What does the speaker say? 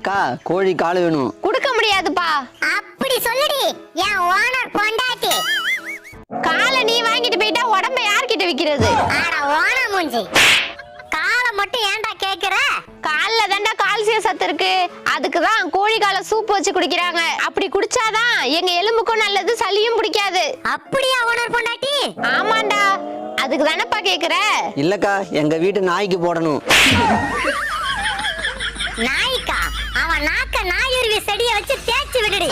அக்கா கோழி கால் வேணும். குடுக்க முடியாதுப்பா. அப்படி சொல்லுடி என் ஓனர் பொண்டாட்டி. காலை நீ வாங்கிட்டு போயிட்டா உடம்ப யார்கிட்ட விக்கிறது? ஆட ஓனர் மூஞ்சி, காலை மட்டும் ஏன்டா கேக்குற? கால்ல தாண்டா கால்சியம் சத்து இருக்கு. அதுக்குதான் கோழி காலை சூப் வச்சு குடிக்கிறாங்க. அப்படி குடிச்சாதான் எங்க எலும்புக்கும் நல்லது, சளியும் பிடிக்காது. அப்படியா ஓனர் பொண்டாட்டி? ஆமாண்டா, அதுக்கு தானப்பா கேக்குற? இல்லக்கா எங்க வீட்டு நாய்க்கு போடணும். நாய்க்கா? அவன் நாக்க நாயுருவி செடியை வச்சு தேய்ச்சி விடுடி.